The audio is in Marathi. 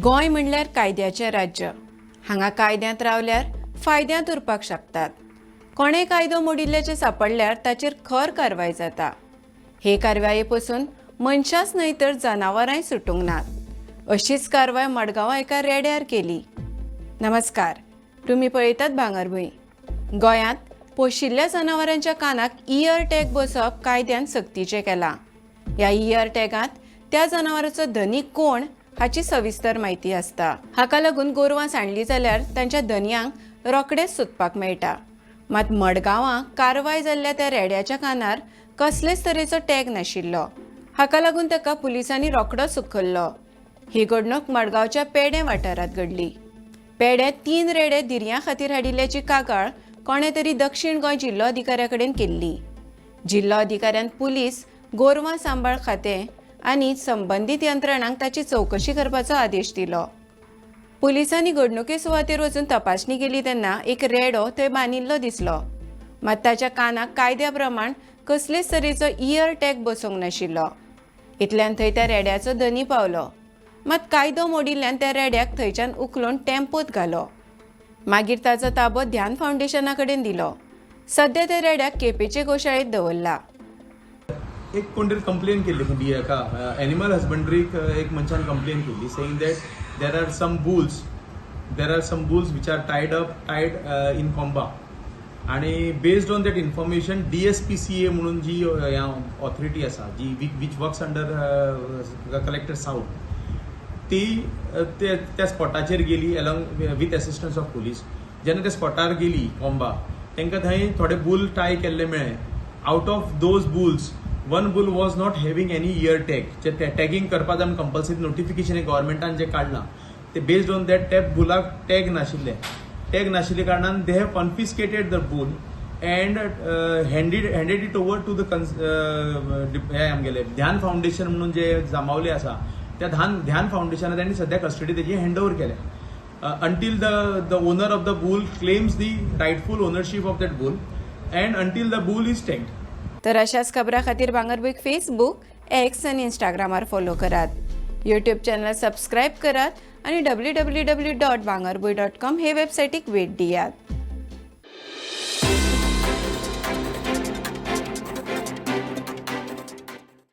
गोंय म्हणल्यार कायद्याचें राज्य। हांगा कायद्यांत रावल्यार फायद्यांत उरपाक शकतात। कोणेय कायदो मोडिल्ल्याचें सांपडल्यार ताचेर खर कारवाय जाता। हे कारवाये पसून मनशांच न्हय तर जनावरांय सुटूंक नात। अशीच कारवाय मडगांवां एका रेड्यार केली। नमस्कार, तुम्ही पळयतात भांगरभूंय। गोंयांत पोशिल्ल्या जनावरांच्या कानाक इयर टॅग बसप कायद्यान सक्तीचें केलां। ह्या इयर टॅगांत त्या जनावराचो धनीक कोण हाची सविस्तर म्हायती आसता। हाका लागून गोरवां सांडलीं जाल्यार तांच्या धनयांक रोखडेंच सोदपाक मेळटा। मात मडगांवां कारवाय जाल्ल्या त्या रेड्याच्या कानार कसलेच तरेचो टॅग नाशिल्लो। हाका लागून ताका पुलिसांनी रोखडोच सुखल्लो। ही घडणूक मडगांवच्या पेडे वाठारांत घडली। पेडे 3 रेडे धिरयां खातीर हाडिल्ल्याची कागाळ कोणे तरी दक्षिण गोंय जिल्लो अधिकाऱ्या कडेन केल्ली। जिल्लो अधिकाऱ्यान पुलीस, गोरवां सांबाळ खातें आनी संबंदीत यंत्रणांक ताची चवकशी करपाचो आदेश दिलो। पुलिसांनी घडणुके सुवातेर वचून तपासणी केली तेन्ना एक रेडो थंय बांदिल्लो दिसलो। मात ताच्या कानाक कायद्या प्रमाण कसलेच तरेचो इयर टॅग बसोंक नाशिल्लो। इतल्यान थंय त्या रेड्याचो धनी पावलो। मात कायदो मोडिल्ल्यान त्या रेड्याक थंयच्यान उखलून टेम्पोत घालो। मागीर ताचो ताबो ध्यान फावंडेशना कडेन दिलो। सध्या त्या रेड्याक केपेचे गोशाळेत दवरला। एक कोण तरी कंप्लेन केल्ली एका एनिमल हजबंड्रीक एक मनशान कंप्लेन केल्ली saying that there are some bulls which are tied in Comba आणि based on that information DSPCA म्हणून जी ऑथॉरिटी आसा जी which works under collector south ती त्या स्पॉटाचेर गेली along with assistance of police. जेन्ना त्या स्पॉटार गेली कोंबा तांकां थंय थोडे बुल टाय केल्ले मेळ्ळे। Out of those bulls one boule was not having any year tag. जे टॅगिंग करपाक आमी कंपल्सरी नोटिफिकेशन गव्हर्मेंटान जे काडलां ते बेस्ड ऑन दॅट त्या बुलाक टॅग नाशिल्ले कारणान they have confiscated the bull and handed it over to the हे आमगेले ध्यान फावंडेशन म्हणून जे जामावले आसा त्या ध्यान फावंडेशनान तांणी सध्या कस्टडी तेजी हँड ओवर केल्या until the owner of the bull claims the rightful ownership of that bull and until the bull is tagged. तर अशाच खबरां खातीर भांगरभूंयक फेसबुक, एक्स आनी इंस्टाग्रामार फॉलो करात। यूट्यूब चॅनल सबस्क्रायब करात आनी www.bangarboy.com हे वेबसायटीक भेट दियात।